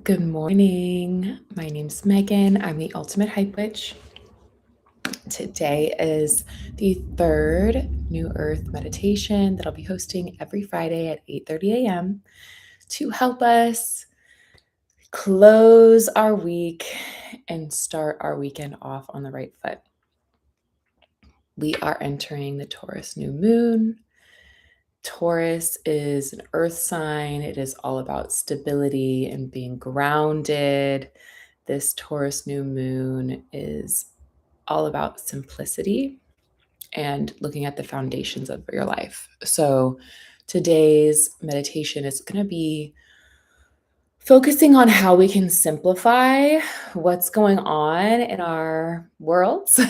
Good morning. My name's Megan. I'm the Ultimate Hype Witch. Today is the third New Earth meditation that I'll be hosting every Friday at 8:30 a.m. to help us close our week and start our weekend off on the right foot. We are entering the Taurus new moon. Taurus is an earth sign. It is all about stability and being grounded. This Taurus new moon is all about simplicity and looking at the foundations of your life. So today's meditation is going to be focusing on how we can simplify what's going on in our worlds,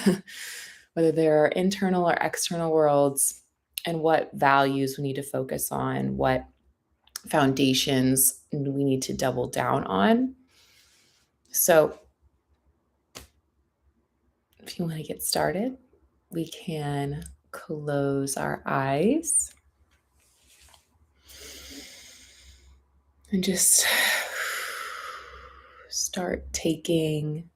whether they're internal or external worlds, and what values we need to focus on, what foundations we need to double down on. So if you want to get started, we can close our eyes and just start taking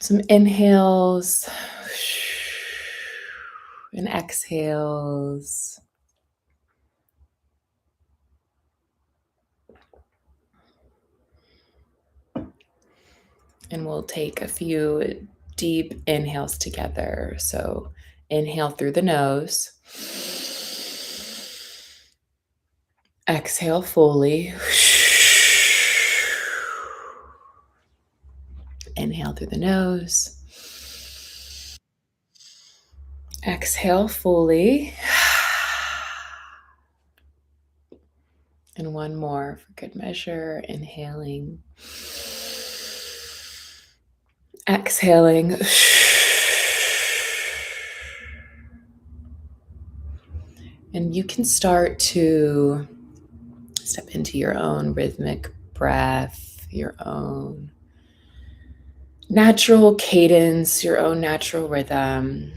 some inhales and exhales. And we'll take a few deep inhales together. So inhale through the nose. Exhale fully. Inhale through the nose. Exhale fully. And one more for good measure. Inhaling. Exhaling. And you can start to step into your own rhythmic breath, your own natural cadence, your own natural rhythm.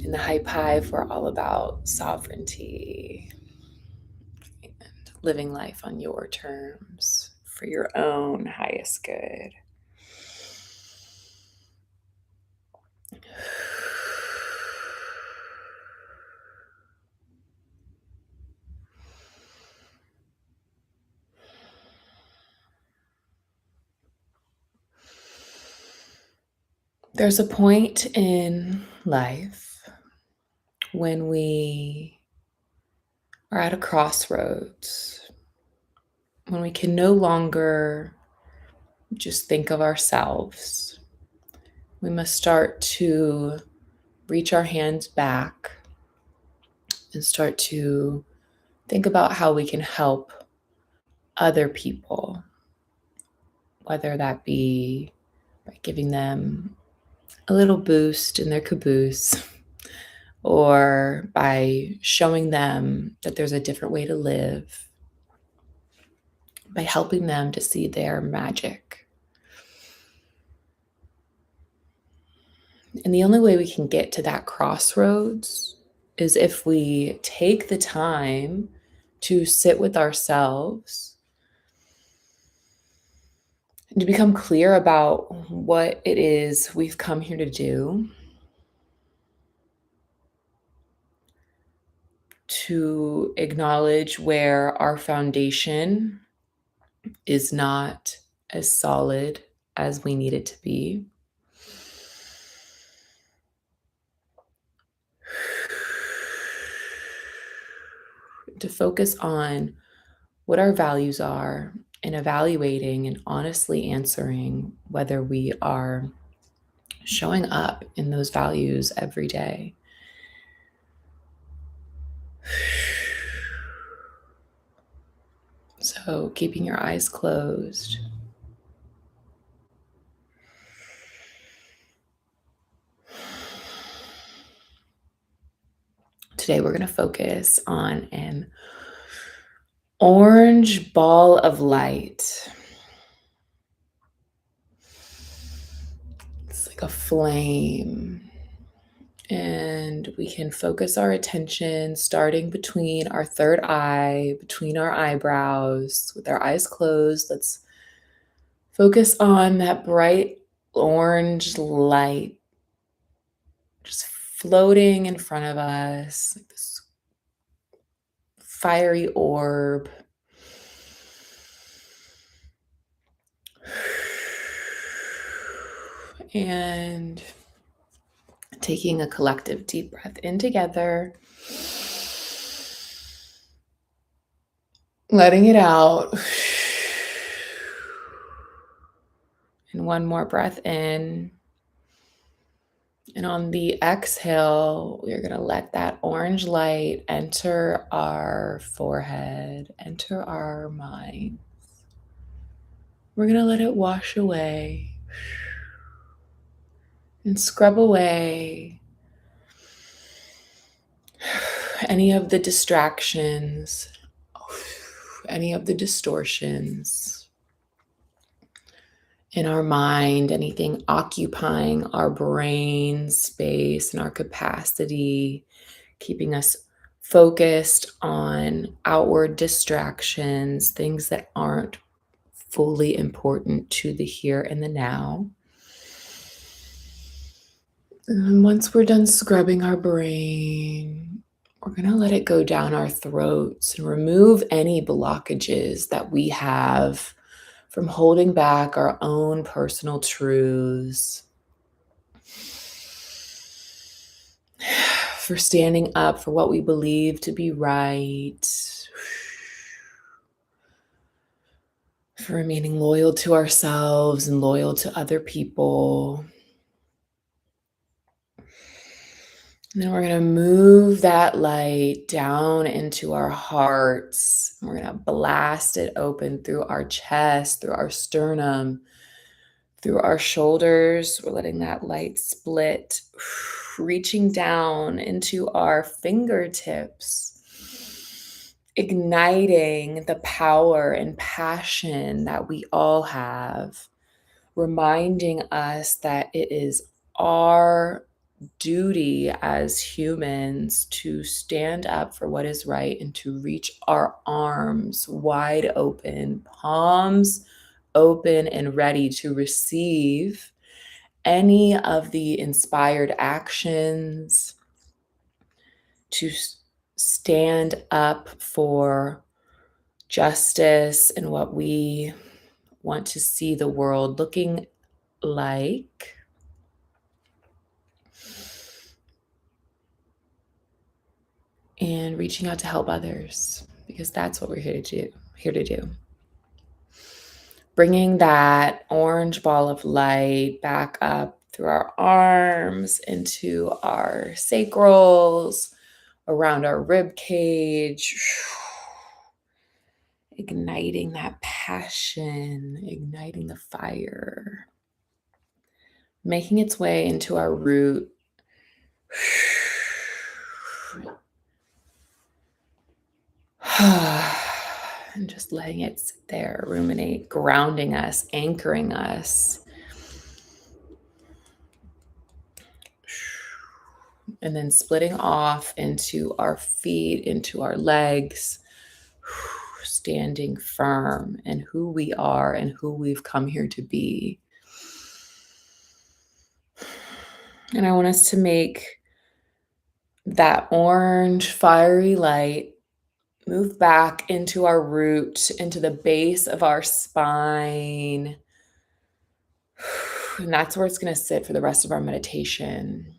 In the Hype Hive, we're all about sovereignty and living life on your terms for your own highest good. There's a point in life when we are at a crossroads, when we can no longer just think of ourselves. We must start to reach our hands back and start to think about how we can help other people, whether that be by giving them a little boost in their caboose or by showing them that there's a different way to live, by helping them to see their magic. And the only way we can get to that crossroads is if we take the time to sit with ourselves and to become clear about what it is we've come here to do, to acknowledge where our foundation is not as solid as we need it to be. To focus on what our values are and evaluating and honestly answering whether we are showing up in those values every day. So keeping your eyes closed. Today we're going to focus on an orange ball of light. It's like a flame. And we can focus our attention starting between our third eye, between our eyebrows, with our eyes closed. Let's focus on that bright orange light just floating in front of us, like this fiery orb. And taking a collective deep breath in together, letting it out. And one more breath in. And on the exhale, we're going to let that orange light enter our forehead, enter our mind. We're going to let it wash away and scrub away any of the distractions, any of the distortions in our mind, anything occupying our brain space and our capacity, keeping us focused on outward distractions, things that aren't fully important to the here and the now. And once we're done scrubbing our brain, we're going to let it go down our throats and remove any blockages that we have from holding back our own personal truths, for standing up for what we believe to be right, for remaining loyal to ourselves and loyal to other people. And then we're going to move that light down into our hearts. We're going to blast it open through our chest, through our sternum, through our shoulders. We're letting that light split, reaching down into our fingertips, igniting the power and passion that we all have, reminding us that it is our duty as humans to stand up for what is right and to reach our arms wide open, palms open and ready to receive any of the inspired actions, to stand up for justice and what we want to see the world looking like. And reaching out to help others, because that's what we're here to do. Bringing that orange ball of light back up through our arms, into our sacrals, around our rib cage, igniting that passion, igniting the fire, making its way into our root. And just letting it sit there, ruminate, grounding us, anchoring us. And then splitting off into our feet, into our legs, standing firm in who we are and who we've come here to be. And I want us to make that orange fiery light move back into our root, into the base of our spine. And that's where it's going to sit for the rest of our meditation.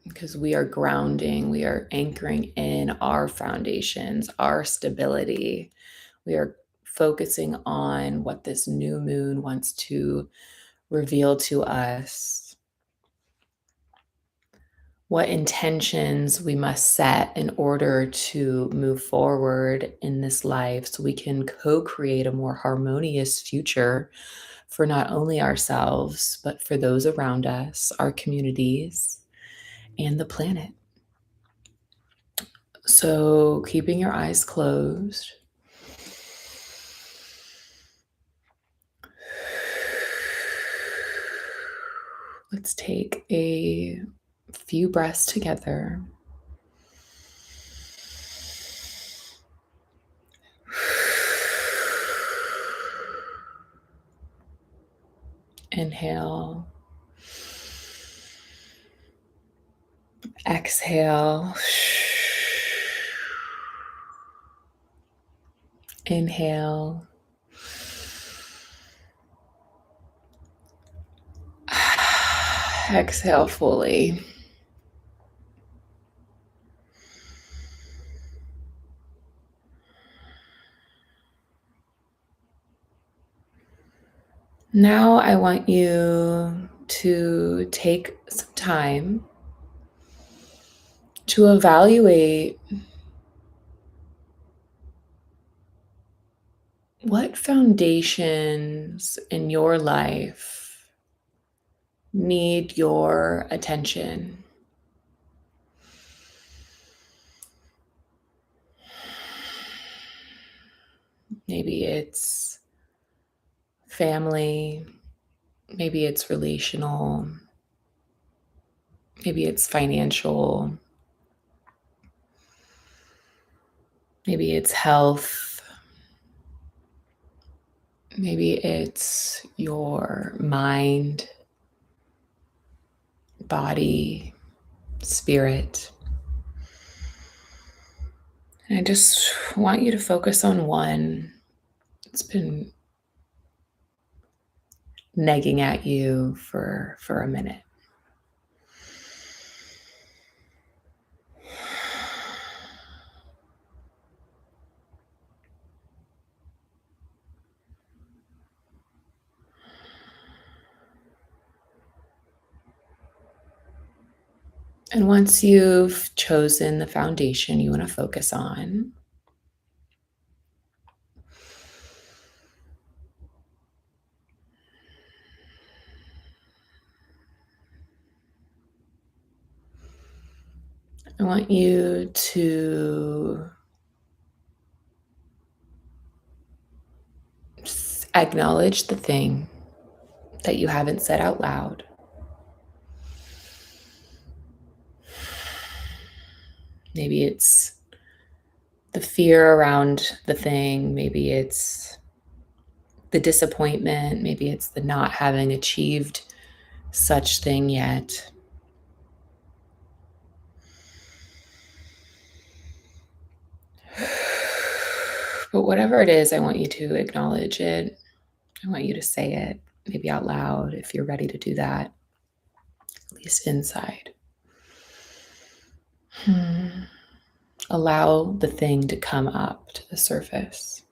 Because we are grounding, we are anchoring in our foundations, our stability. We are focusing on what this new moon wants to reveal to us. What intentions we must set in order to move forward in this life so we can co-create a more harmonious future for not only ourselves, but for those around us, our communities, and the planet. So keeping your eyes closed. Let's take a few breaths together. Inhale. Exhale. Inhale. Exhale fully. Now I want you to take some time to evaluate what foundations in your life need your attention. Maybe it's family, maybe it's relational, maybe it's financial, maybe it's health, maybe it's your mind, body, spirit. And I just want you to focus on one. It's been nagging at you for a minute. And once you've chosen the foundation you want to focus on, I want you to acknowledge the thing that you haven't said out loud. Maybe it's the fear around the thing. Maybe it's the disappointment. Maybe it's the not having achieved such thing yet. But whatever it is, I want you to acknowledge it. I want you to say it, maybe out loud if you're ready to do that, at least inside. Allow the thing to come up to the surface.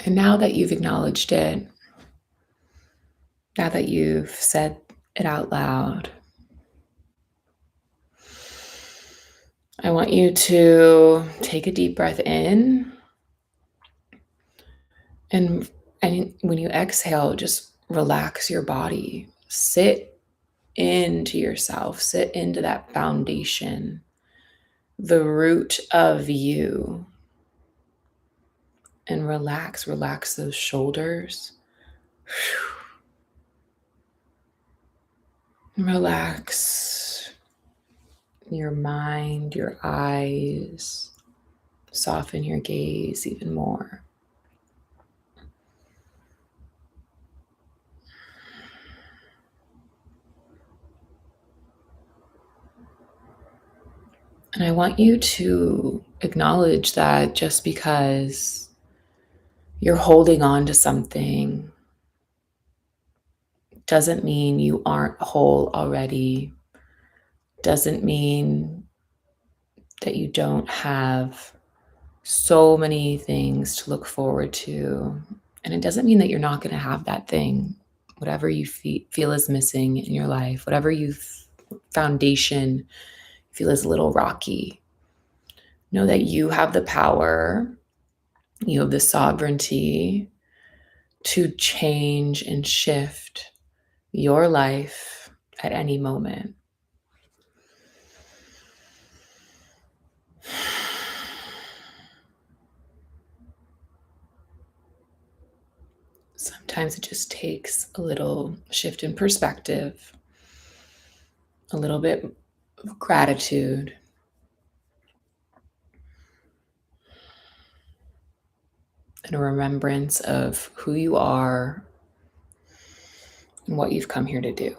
And now that you've acknowledged it, now that you've said it out loud, I want you to take a deep breath in. And when you exhale, just relax your body. Sit into yourself, sit into that foundation, the root of you. And relax those shoulders. Relax your mind, your eyes. Soften your gaze even more. And I want you to acknowledge that just because you're holding on to something doesn't mean you aren't whole already, doesn't mean that you don't have so many things to look forward to. And it doesn't mean that you're not going to have that thing, whatever you feel is missing in your life, whatever foundation feel is a little rocky. Know that you have the power, you have the sovereignty to change and shift your life at any moment. Sometimes it just takes a little shift in perspective, a little bit of gratitude, and a remembrance of who you are and what you've come here to do.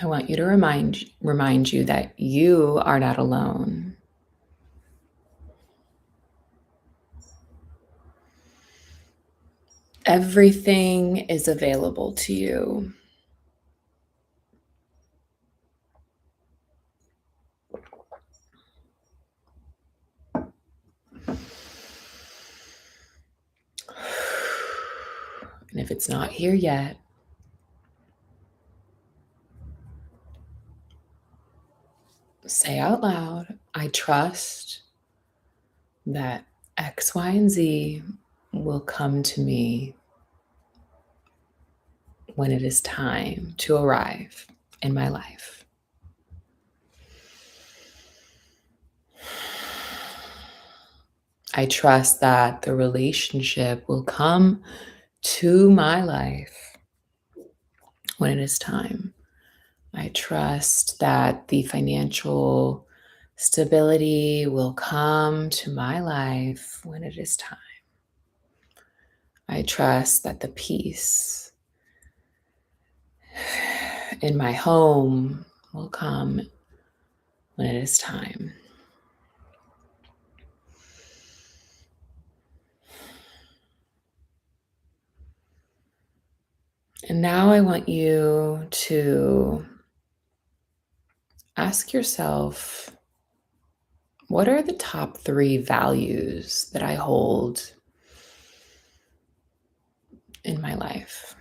I want you to remind you that you are not alone. Everything is available to you. And if it's not here yet, say out loud, I trust that X, Y, and Z will come to me when it is time to arrive in my life. I trust that the relationship will come to my life when it is time. I trust that the financial stability will come to my life when it is time. I trust that the peace in my home will come when it is time. And now I want you to ask yourself, what are the top 3 values that I hold in my life?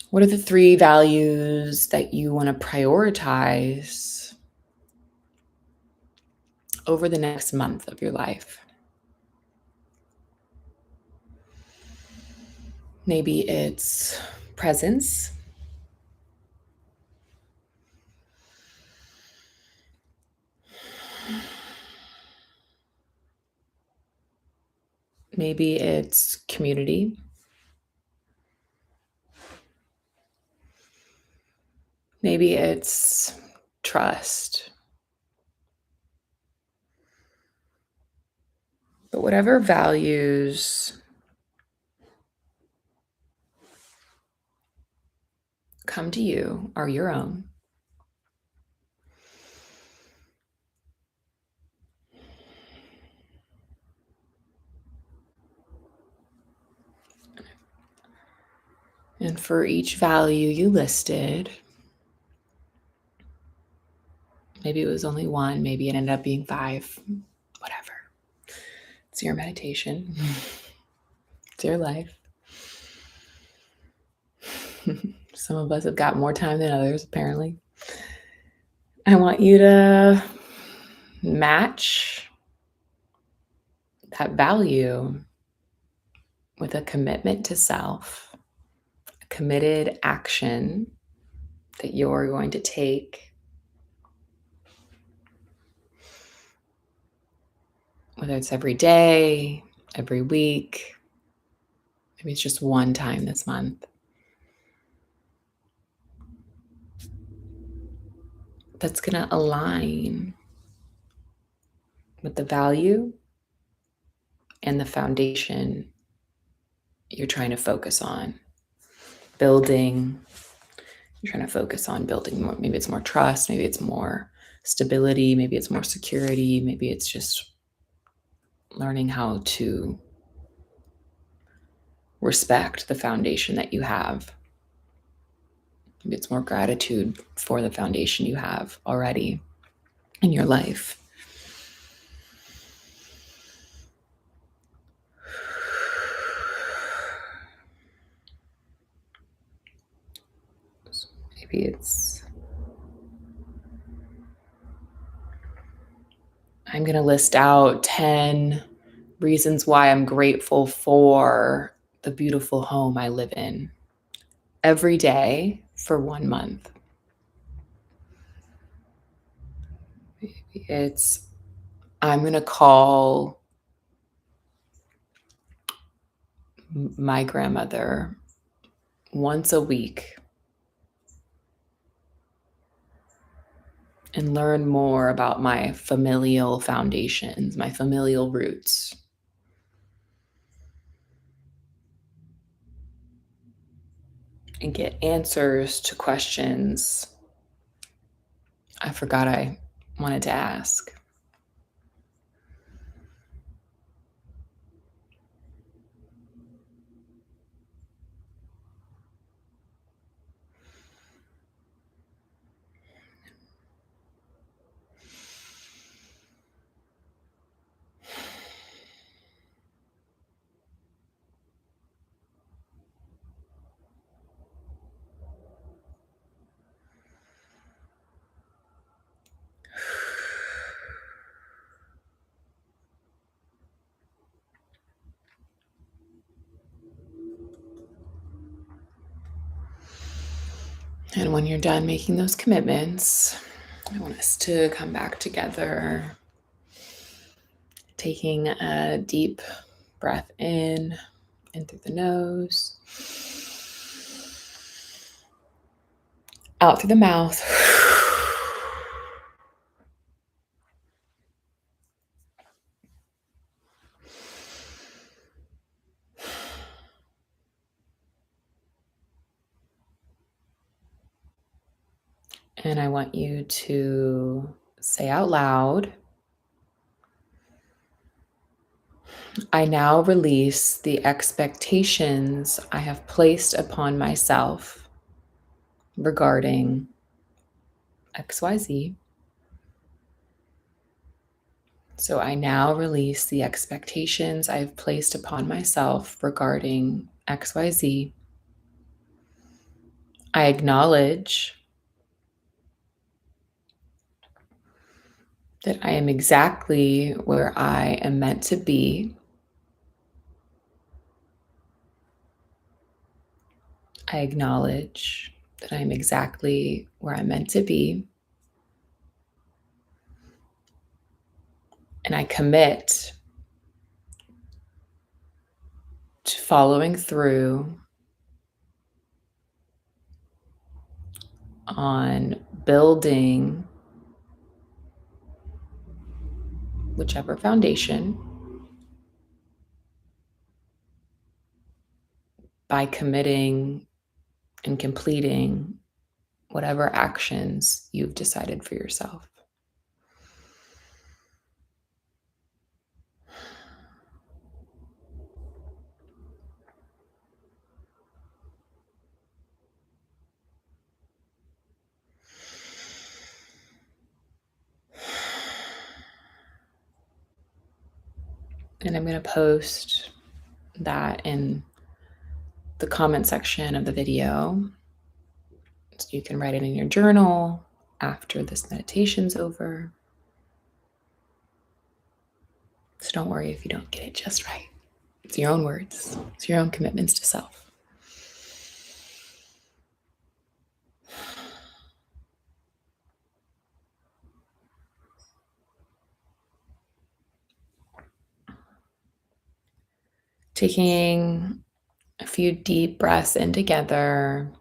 What are the 3 values that you want to prioritize over the next month of your life? Maybe it's presence. Maybe it's community. Maybe it's trust. But whatever values come to you are your own. And for each value you listed, maybe it was only 1, maybe it ended up being 5, whatever. It's your meditation. It's your life. Some of us have got more time than others, apparently. I want you to match that value with a commitment to self, a committed action that you're going to take, whether it's every day, every week, maybe it's just one time this month. That's going to align with the value and the foundation you're trying to focus on building. You're trying to focus on building more. Maybe it's more trust. Maybe it's more stability. Maybe it's more security. Maybe it's just learning how to respect the foundation that you have. Maybe it's more gratitude for the foundation you have already in your life. So maybe it's, I'm going to list out 10 reasons why I'm grateful for the beautiful home I live in every day for 1 month. Maybe it's, I'm going to call my grandmother once a week and learn more about my familial foundations, my familial roots. And get answers to questions I forgot I wanted to ask. And when you're done making those commitments, I want us to come back together, taking a deep breath in through the nose, out through the mouth. And I want you to say out loud, I now release the expectations I have placed upon myself regarding XYZ. So I now release the expectations I've placed upon myself regarding XYZ. I acknowledge that I am exactly where I am meant to be. I acknowledge that I am exactly where I'm meant to be. And I commit to following through on building whichever foundation by committing and completing whatever actions you've decided for yourself. And I'm going to post that in the comment section of the video. So you can write it in your journal after this meditation's over. So don't worry if you don't get it just right. It's your own words. It's your own commitments to self. Taking a few deep breaths in together.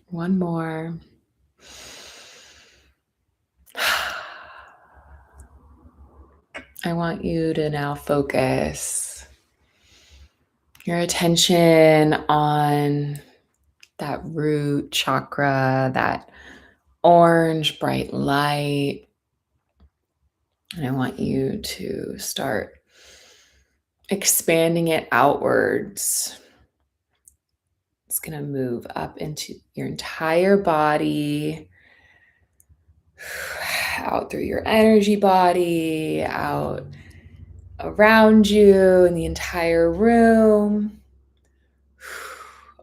One more. I want you to now focus your attention on that root chakra, that orange bright light. And I want you to start expanding it outwards. It's going to move up into your entire body, out through your energy body, out around you in the entire room,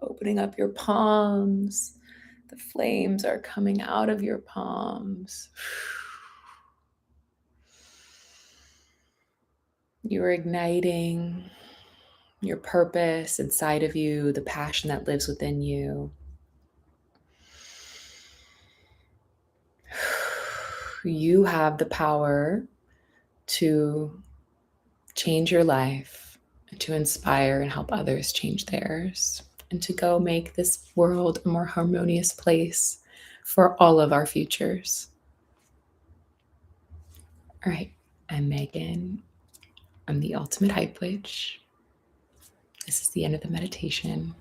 opening up your palms. The flames are coming out of your palms. You are igniting your purpose inside of you, the passion that lives within you. You have the power to change your life, to inspire and help others change theirs, and to go make this world a more harmonious place for all of our futures. All right, I'm Megan. I'm the ultimate Hype Witch. This is the end of the meditation.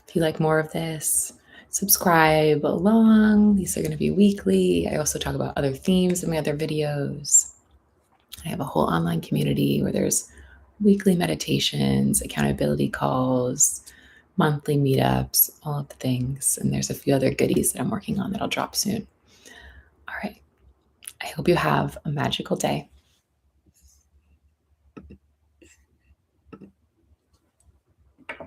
If you like more of this, subscribe along. These are going to be weekly. I also talk about other themes in my other videos. I have a whole online community where there's weekly meditations, accountability calls, monthly meetups, all of the things. And there's a few other goodies that I'm working on that I'll drop soon. All right. I hope you have a magical day.